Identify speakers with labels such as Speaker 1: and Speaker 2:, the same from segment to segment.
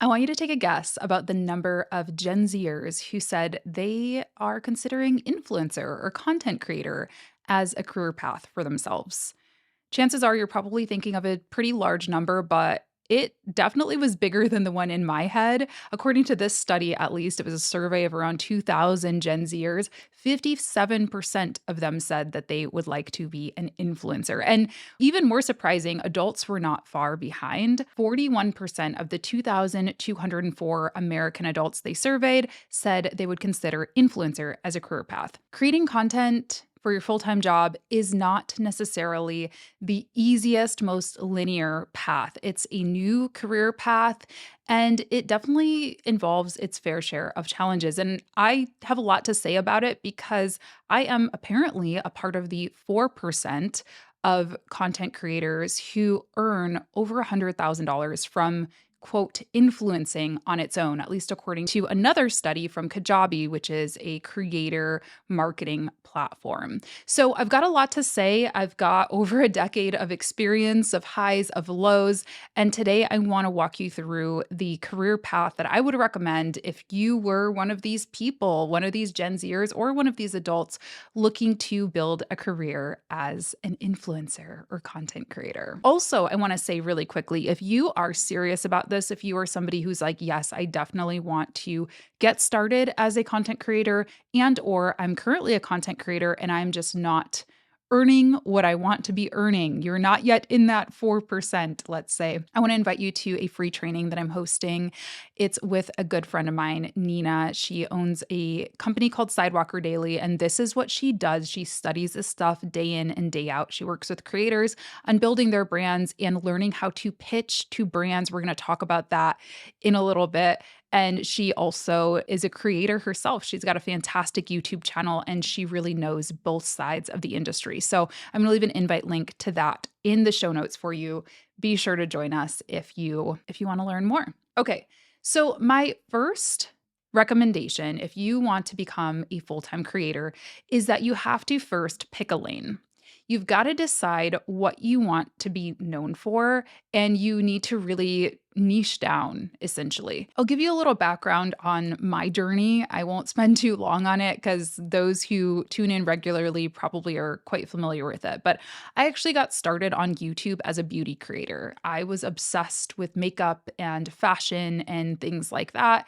Speaker 1: I want you to take a guess about the number of Gen Zers who said they are considering influencer or content creator as a career path for themselves. Chances are you're probably thinking of a pretty large number, but it definitely was bigger than the one in my head. According to this study, at least, it was a survey of around 2,000 Gen Zers. 57% of them said that they would like to be an influencer. And even more surprising, adults were not far behind. 41% of the 2,204 American adults they surveyed said they would consider influencer as a career path. Creating content for your full time job is not necessarily the easiest, most linear path. It's a new career path, and it definitely involves its fair share of challenges. And I have a lot to say about it because I am apparently a part of the 4% of content creators who earn over $100,000 from quote, influencing on its own, at least according to another study from Kajabi, which is a creator marketing platform. So I've got a lot to say. I've got over a decade of experience, of highs, of lows. And today I want to walk you through the career path that I would recommend if you were one of these people, one of these Gen Zers, or one of these adults looking to build a career as an influencer or content creator. Also, I want to say really quickly, if you are serious about this, if you are somebody who's like, yes, I definitely want to get started as a content creator, and or I'm currently a content creator and I'm just not earning what I want to be earning. You're not yet in that 4%, let's say. I want to invite you to a free training that I'm hosting. It's with a good friend of mine, Nina. She owns a company called Sidewalker Daily, and this is what she does. She studies this stuff day in and day out. She works with creators on building their brands and learning how to pitch to brands. We're going to talk about that in a little bit. And she also is a creator herself. She's got a fantastic YouTube channel and she really knows both sides of the industry. So I'm going to leave an invite link to that in the show notes for you. Be sure to join us if you want to learn more. Okay. So my first recommendation if you want to become a full-time creator is that you have to first pick a lane. You've got to decide what you want to be known for, and you need to really niche down, essentially. I'll give you a little background on my journey. I won't spend too long on it because those who tune in regularly probably are quite familiar with it. But I actually got started on YouTube as a beauty creator. I was obsessed with makeup and fashion and things like that.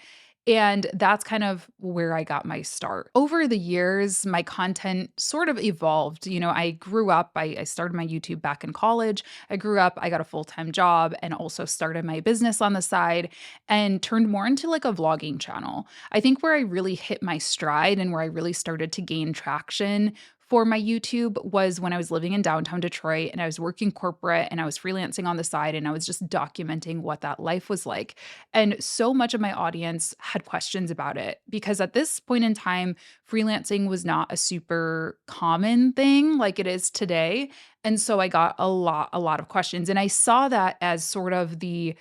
Speaker 1: And that's kind of where I got my start. Over the years, my content sort of evolved. I grew up, I started my YouTube back in college. I grew up, I got a full time job, and also started my business on the side and turned more into like a vlogging channel. I think where I really hit my stride and where I really started to gain traction for my YouTube was when I was living in downtown Detroit and I was working corporate and I was freelancing on the side and I was just documenting what that life was like. And so much of my audience had questions about it because at this point in time, freelancing was not a super common thing like it is today. And so I got a lot of questions. And I saw that as sort of the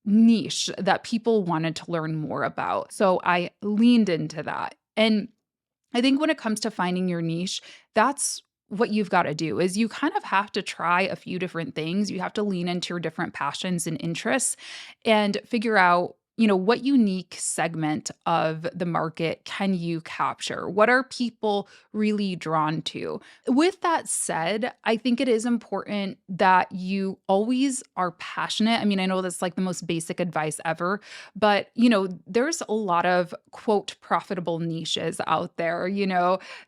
Speaker 1: niche that people wanted to learn more about. So I leaned into that. And I think when it comes to finding your niche, that's what you've got to do is you kind of have to try a few different things. You have to lean into your different passions and interests and figure out what unique segment of the market can you capture? What are people really drawn to? With that said, I think it is important that you always are passionate. I mean, I know that's like the most basic advice ever, but there's a lot of quote profitable niches out there,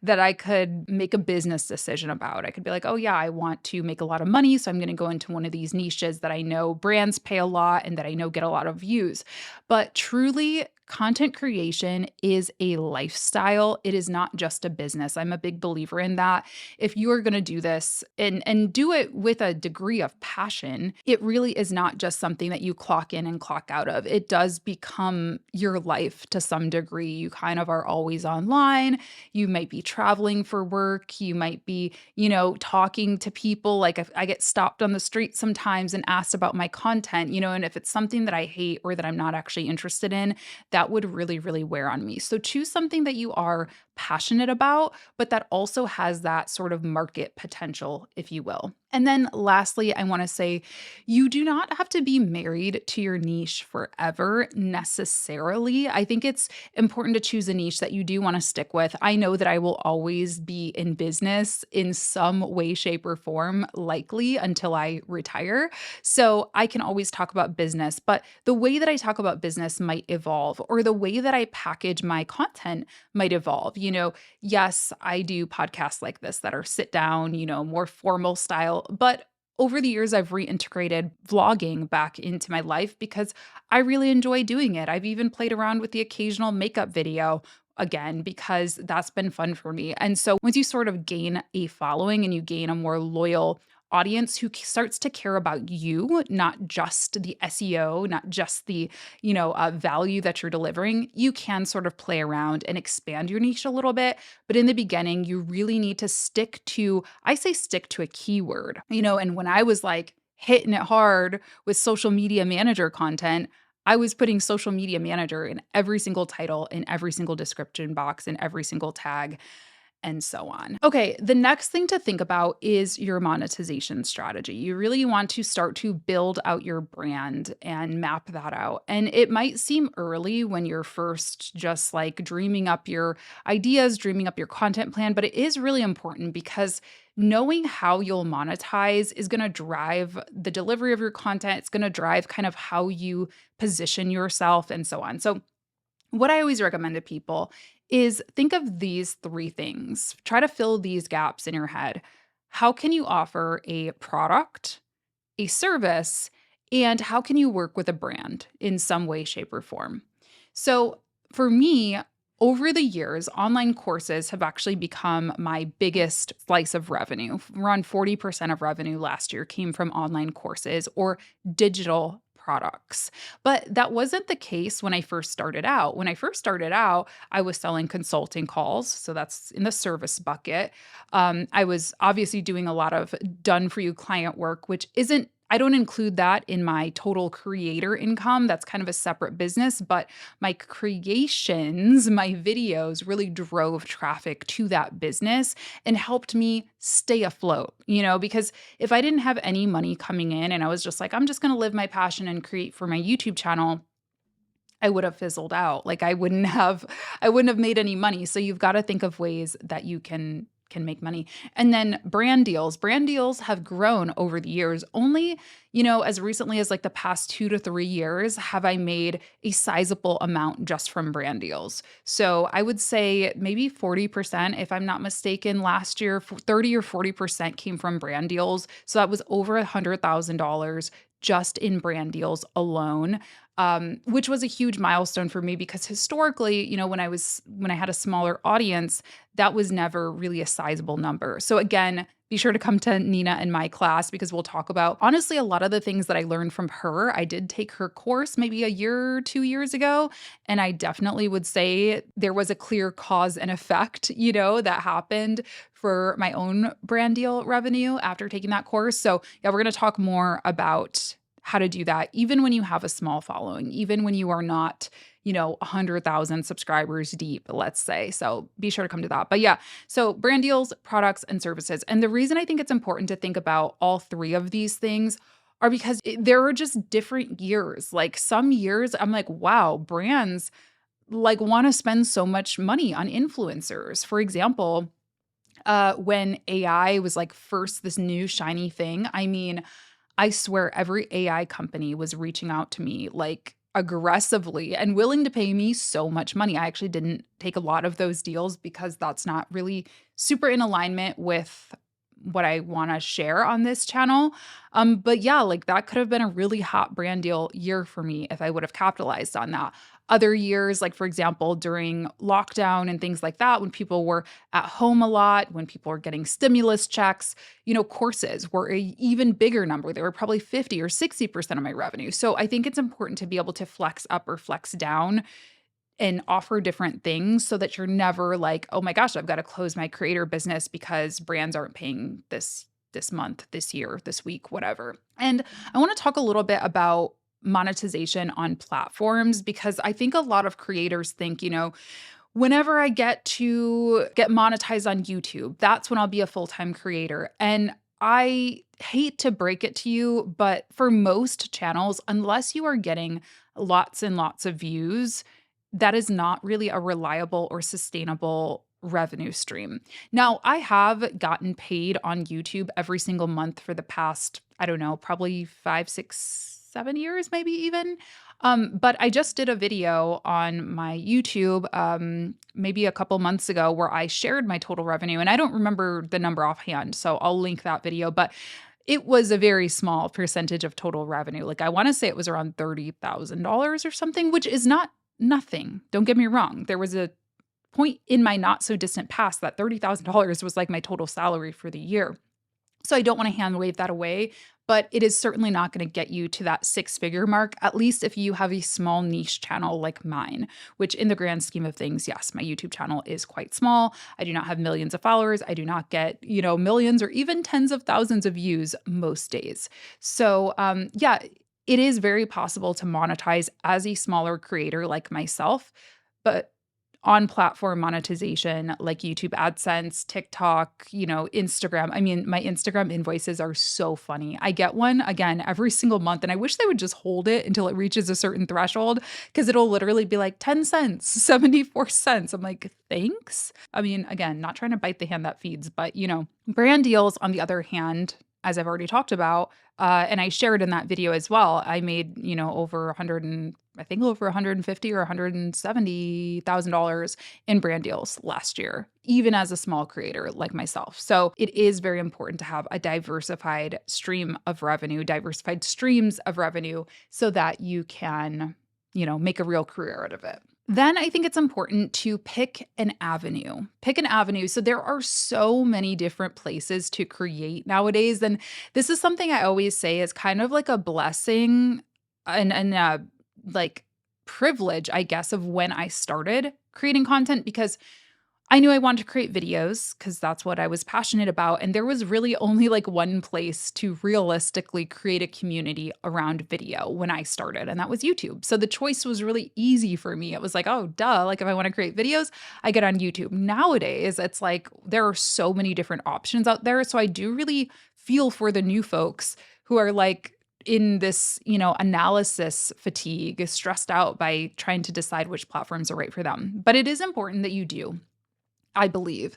Speaker 1: that I could make a business decision about. I could be like, oh yeah, I want to make a lot of money, so I'm going to go into one of these niches that I know brands pay a lot and that I know get a lot of views. But truly, content creation is a lifestyle. It is not just a business. I'm a big believer in that. If you are going to do this and do it with a degree of passion, it really is not just something that you clock in and clock out of. It does become your life to some degree. You kind of are always online. You might be traveling for work. You might be, talking to people. Like if I get stopped on the street sometimes and asked about my content, and if it's something that I hate or that I'm not actually interested in, that would really, really wear on me. So choose something that you are passionate about, but that also has that sort of market potential, if you will. And then lastly, I want to say you do not have to be married to your niche forever necessarily. I think it's important to choose a niche that you do want to stick with. I know that I will always be in business in some way, shape, or form, likely until I retire. So I can always talk about business, but the way that I talk about business might evolve, or the way that I package my content might evolve. Yes, I do podcasts like this that are sit down, more formal style, but over the years, I've reintegrated vlogging back into my life because I really enjoy doing it. I've even played around with the occasional makeup video again because that's been fun for me. And so once you sort of gain a following and you gain a more loyal audience who starts to care about you, not just the SEO, not just the, value that you're delivering, you can sort of play around and expand your niche a little bit. But in the beginning, you really need to stick to a keyword, and when I was like hitting it hard with social media manager content, I was putting social media manager in every single title, in every single description box, in every single tag, and so on. Okay, the next thing to think about is your monetization strategy. You really want to start to build out your brand and map that out. And it might seem early when you're first just like dreaming up your ideas, dreaming up your content plan, but it is really important because knowing how you'll monetize is going to drive the delivery of your content. It's going to drive kind of how you position yourself and so on. So, what I always recommend to people is think of these three things. Try to fill these gaps in your head. How can you offer a product, a service, and how can you work with a brand in some way, shape, or form? So, for me, over the years, online courses have actually become my biggest slice of revenue. Around 40% of revenue last year came from online courses or digital products. But that wasn't the case when I first started out. When I first started out, I was selling consulting calls. So that's in the service bucket. I was obviously doing a lot of done for you client work, which isn't I don't include that in my total creator income. That's kind of a separate business, but my creations, my videos really drove traffic to that business and helped me stay afloat, because if I didn't have any money coming in and I was just like, I'm just going to live my passion and create for my YouTube channel, I would have fizzled out. Like I wouldn't have made any money. So you've got to think of ways that you can make money. And then brand deals. Brand deals have grown over the years. Only, as recently as like the past 2 to 3 years have I made a sizable amount just from brand deals. So I would say maybe 40%, if I'm not mistaken, last year 30 or 40% came from brand deals. So that was over $100,000 just in brand deals alone, which was a huge milestone for me because historically, when I had a smaller audience, that was never really a sizable number. So again, be sure to come to Nina and my class because we'll talk about honestly a lot of the things that I learned from her. I did take her course maybe a year or 2 years ago, and I definitely would say there was a clear cause and effect, that happened for my own brand deal revenue after taking that course. So, yeah, we're going to talk more about how to do that, even when you have a small following, even when you are not, 100,000 subscribers deep, let's say. So be sure to come to that. But yeah, so brand deals, products, and services. And the reason I think it's important to think about all three of these things are because there are just different years. Like some years, I'm like, wow, brands like want to spend so much money on influencers. For example, when AI was like first this new shiny thing, I mean, I swear every AI company was reaching out to me like aggressively and willing to pay me so much money. I actually didn't take a lot of those deals because that's not really super in alignment with what I want to share on this channel. But yeah, like that could have been a really hot brand deal year for me if I would have capitalized on that. Other years, like for example, during lockdown and things like that, when people were at home a lot, when people were getting stimulus checks, courses were a even bigger number. They were probably 50 or 60% of my revenue. So I think it's important to be able to flex up or flex down and offer different things so that you're never like, oh my gosh, I've got to close my creator business because brands aren't paying this month, this year, this week, whatever. And I want to talk a little bit about monetization on platforms because I think a lot of creators think, Whenever I get to get monetized on YouTube, that's when I'll be a full-time creator. And I hate to break it to you, but for most channels, unless you are getting lots and lots of views, that is not really a reliable or sustainable revenue stream. Now, I have gotten paid on YouTube every single month for the past, I don't know, probably 5, 6, 7 years, maybe even. But I just did a video on my YouTube maybe a couple months ago where I shared my total revenue, and I don't remember the number offhand, so I'll link that video. But it was a very small percentage of total revenue. Like I want to say it was around $30,000 or something, which is not nothing. Don't get me wrong. There was a point in my not so distant past that $30,000 was like my total salary for the year. So I don't want to hand wave that away, but it is certainly not going to get you to that six-figure mark, at least if you have a small niche channel like mine, which in the grand scheme of things, yes, my YouTube channel is quite small. I do not have millions of followers. I do not get, millions or even tens of thousands of views most days. So, yeah, it is very possible to monetize as a smaller creator like myself, but on platform monetization like YouTube AdSense, TikTok, Instagram. I mean, my Instagram invoices are so funny. I get one again every single month, and I wish they would just hold it until it reaches a certain threshold because it'll literally be like 10 cents, 74 cents. I'm like, thanks. I mean, again, not trying to bite the hand that feeds, but brand deals, on the other hand, as I've already talked about, and I shared in that video as well, I made, over 100 and I think over 150 or $170,000 in brand deals last year, even as a small creator like myself. So it is very important to have a diversified stream of revenue, diversified streams of revenue so that you can, make a real career out of it. Then I think it's important to pick an avenue. Pick an avenue. So there are so many different places to create nowadays. And this is something I always say is kind of like a blessing and like privilege, I guess, of when I started creating content, because I knew I wanted to create videos because that's what I was passionate about. And there was really only like one place to realistically create a community around video when I started, and that was YouTube. So the choice was really easy for me. It was like, oh, duh. Like if I want to create videos, I get on YouTube. Nowadays, it's like there are so many different options out there. So I do really feel for the new folks who are like, in this, analysis fatigue, stressed out by trying to decide which platforms are right for them. But it is important that you do, I believe.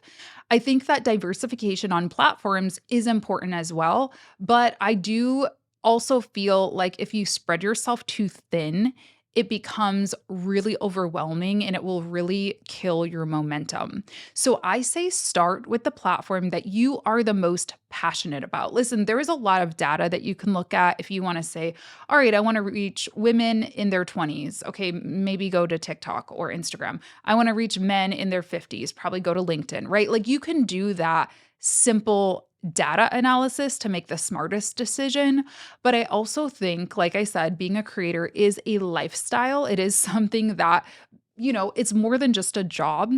Speaker 1: I think that diversification on platforms is important as well, but I do also feel like if you spread yourself too thin, it becomes really overwhelming and it will really kill your momentum. So I say start with the platform that you are the most passionate about. Listen, there is a lot of data that you can look at if you want to say, all right, I want to reach women in their 20s. Okay, maybe go to TikTok or Instagram. I want to reach men in their 50s, probably go to LinkedIn, right? Like you can do that simple data analysis to make the smartest decision. But I also think, like I said, being a creator is a lifestyle. It is something that, it's more than just a job.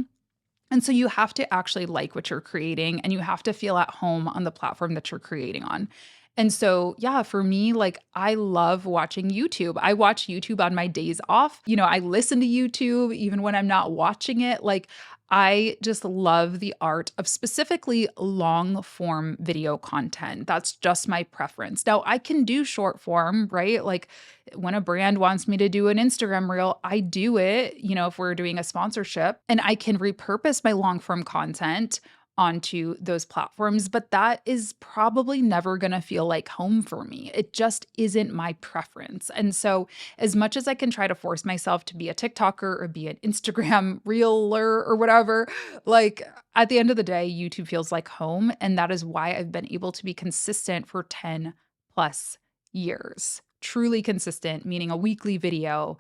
Speaker 1: And so you have to actually like what you're creating and you have to feel at home on the platform that you're creating on. And so, yeah, for me, like I love watching YouTube. I watch YouTube on my days off. I listen to YouTube even when I'm not watching it. Like I just love the art of specifically long form video content. That's just my preference. Now, I can do short form, right? Like when a brand wants me to do an Instagram reel, I do it, if we're doing a sponsorship, and I can repurpose my long form content onto those platforms, but that is probably never going to feel like home for me. It just isn't my preference. And so, as much as I can try to force myself to be a TikToker or be an Instagram reeler or whatever, like at the end of the day, YouTube feels like home. And that is why I've been able to be consistent for 10 plus years. Truly consistent, meaning a weekly video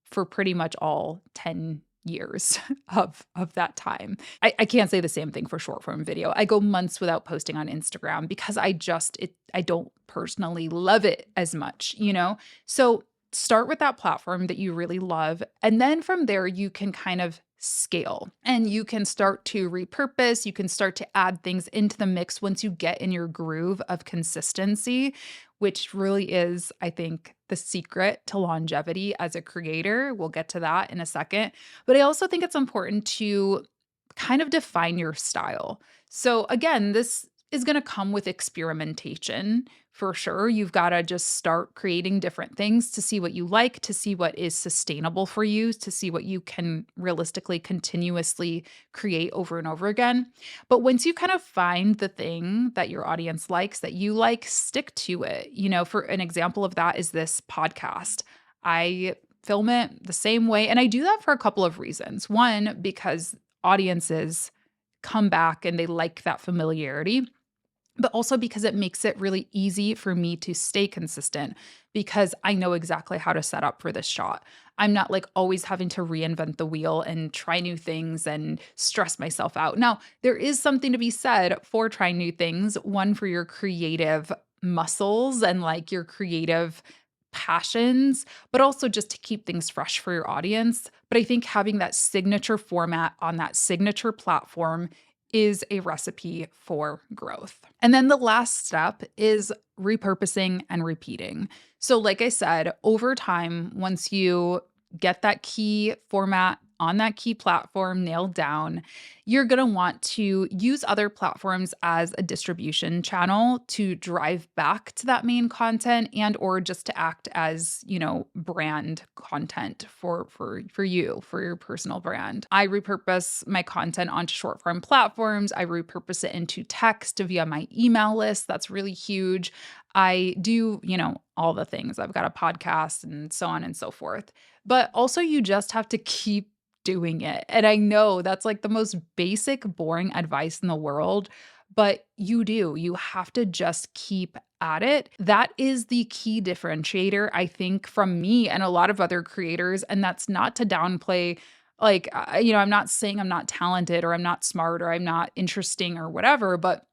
Speaker 1: for pretty much all 10 years of that time. I can't say the same thing for short form video. I go months without posting on Instagram because I don't personally love it as much. So start with that platform that you really love. And then from there, you can kind of scale and you can start to repurpose. You can start to add things into the mix once you get in your groove of consistency, which really is, I think, the secret to longevity as a creator. We'll get to that in a second. But I also think it's important to kind of define your style. So, again, this is going to come with experimentation for sure. You've got to just start creating different things to see what you like, to see what is sustainable for you, to see what you can realistically continuously create over and over again. But once you kind of find the thing that your audience likes, that you like, stick to it. For an example of that is this podcast. I film it the same way. And I do that for a couple of reasons. One, because audiences come back and they like that familiarity, but also because it makes it really easy for me to stay consistent because I know exactly how to set up for this shot. I'm not like always having to reinvent the wheel and try new things and stress myself out. Now, there is something to be said for trying new things, one for your creative muscles and like your creative passions, but also just to keep things fresh for your audience. But I think having that signature format on that signature platform is a recipe for growth. And then the last step is repurposing and repeating. So, like I said, over time, once you get that key format on that key platform nailed down, you're going to want to use other platforms as a distribution channel to drive back to that main content and or just to act as, brand content for you, for your personal brand. I repurpose my content onto short form platforms. I repurpose it into text via my email list. That's really huge. I do, all the things. I've got a podcast and so on and so forth. But also you just have to keep doing it. And I know that's like the most basic, boring advice in the world, but you have to just keep at it. That is the key differentiator, I think, from me and a lot of other creators. And that's not to downplay, like, I'm not saying I'm not talented or I'm not smart or I'm not interesting or whatever, but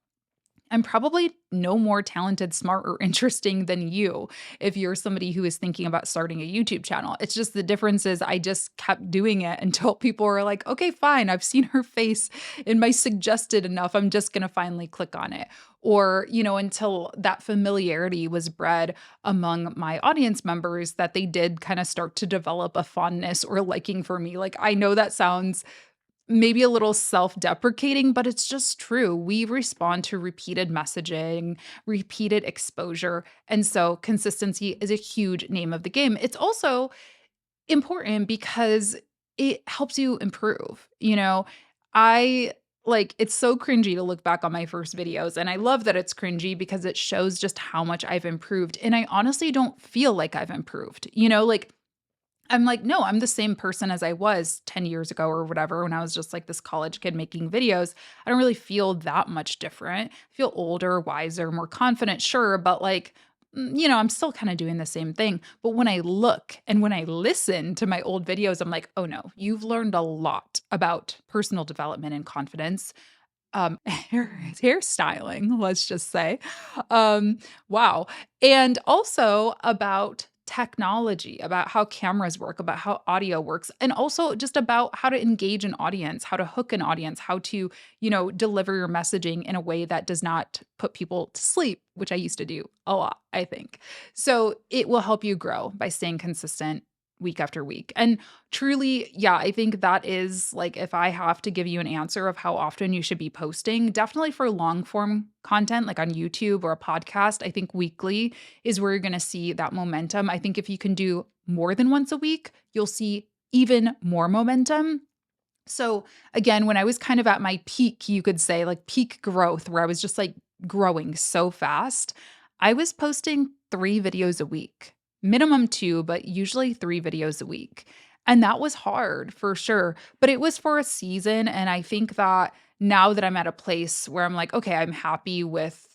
Speaker 1: I'm probably no more talented, smart, or interesting than you if you're somebody who is thinking about starting a YouTube channel. It's just the difference is I just kept doing it until people were like, okay, fine, I've seen her face in my suggested enough. I'm just going to finally click on it. Or, until that familiarity was bred among my audience members that they did kind of start to develop a fondness or liking for me. Like, I know that sounds maybe a little self-deprecating, but it's just true. We respond to repeated messaging, repeated exposure, and so consistency is a huge name of the game. It's also important because it helps you improve. I like it's so cringy to look back on my first videos, and I love that it's cringy because it shows just how much I've improved. And I honestly don't feel like I've improved. Like I'm like, no, I'm the same person as I was 10 years ago or whatever when I was just like this college kid making videos. I don't really feel that much different. I feel older, wiser, more confident, sure, but like, I'm still kind of doing the same thing. But when I look and when I listen to my old videos, I'm like, oh no, you've learned a lot about personal development and confidence. Hairstyling, let's just say. Wow. And also about technology, about how cameras work, about how audio works, and also just about how to engage an audience, how to hook an audience, how to, deliver your messaging in a way that does not put people to sleep, which I used to do a lot, I think. So it will help you grow by staying consistent week after week. And truly, yeah, I think that is like if I have to give you an answer of how often you should be posting, definitely for long form content like on YouTube or a podcast, I think weekly is where you're going to see that momentum. I think if you can do more than once a week, you'll see even more momentum. So again, when I was kind of at my peak, you could say like peak growth, where I was just like growing so fast, I was posting 3 videos a week, minimum 2, but usually 3 videos a week. And that was hard for sure, but it was for a season. And I think that now that I'm at a place where I'm like, okay, I'm happy with,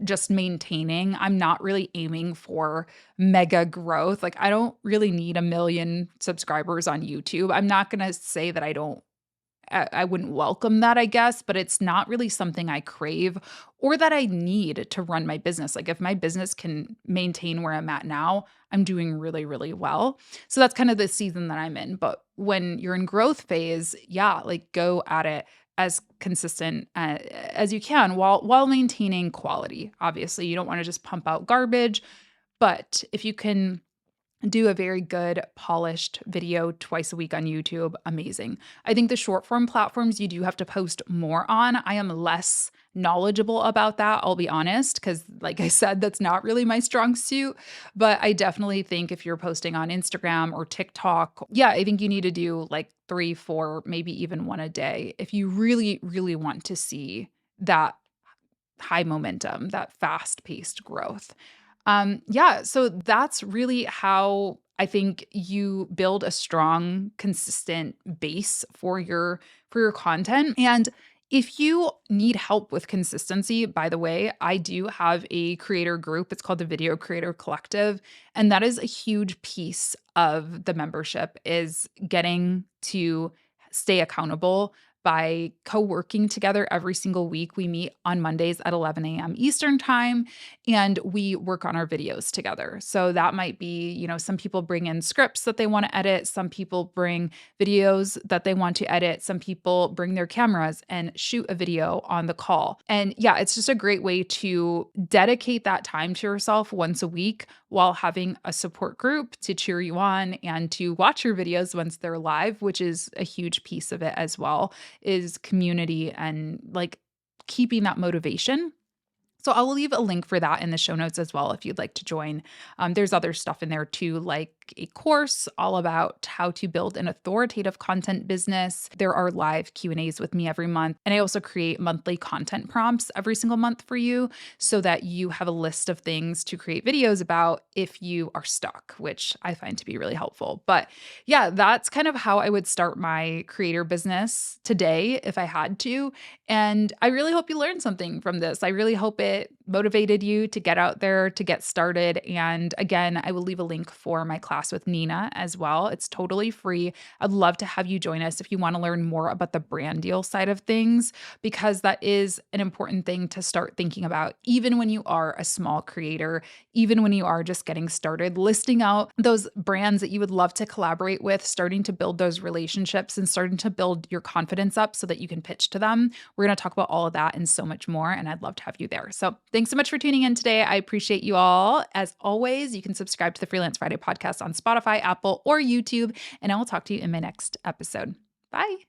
Speaker 1: just maintaining, I'm not really aiming for mega growth. Like, I don't really need a million subscribers on YouTube. I'm not going to say that I wouldn't welcome that, I guess, but it's not really something I crave or that I need to run my business. Like if my business can maintain where I'm at now, I'm doing really, really well. So that's kind of the season that I'm in. But when you're in growth phase, yeah, like go at it as consistent as you can while maintaining quality. Obviously, you don't want to just pump out garbage, But if you can do a very good polished video twice a week on YouTube, amazing. I think the short form platforms you do have to post more on. I am less knowledgeable about that, I'll be honest, because like I said, that's not really my strong suit. But I definitely think if you're posting on Instagram or TikTok, yeah, I think you need to do like three, four, maybe even one a day if you really, really want to see that high momentum, that fast paced growth. Yeah, so that's really how I think you build a strong, consistent base for your content. And if you need help with consistency, by the way, I do have a creator group. It's called the Video Creator Collective, and that is a huge piece of the membership is getting to stay accountable by co-working together every single week. We meet on Mondays at 11 a.m. Eastern time and we work on our videos together. So that might be, some people bring in scripts that they want to edit, some people bring videos that they want to edit, some people bring their cameras and shoot a video on the call. And yeah, it's just a great way to dedicate that time to yourself once a week while having a support group to cheer you on and to watch your videos once they're live, which is a huge piece of it as well, is community and like keeping that motivation. So I'll leave a link for that in the show notes as well if you'd like to join. There's other stuff in there too, like a course all about how to build an authoritative content business. There are live Q&As with me every month, and I also create monthly content prompts every single month for you so that you have a list of things to create videos about if you are stuck, which I find to be really helpful. But yeah, that's kind of how I would start my creator business today if I had to. And I really hope you learned something from this. I really hope it motivated you to get out there, to get started. And again, I will leave a link for my class with Nina as well. It's totally free. I'd love to have you join us if you want to learn more about the brand deal side of things, because that is an important thing to start thinking about, even when you are a small creator, even when you are just getting started, listing out those brands that you would love to collaborate with, starting to build those relationships and starting to build your confidence up so that you can pitch to them. We're going to talk about all of that and so much more, and I'd love to have you there. So thanks so much for tuning in today. I appreciate you all. As always, you can subscribe to the Freelance Friday podcast on Spotify, Apple, or YouTube, and I will talk to you in my next episode. Bye.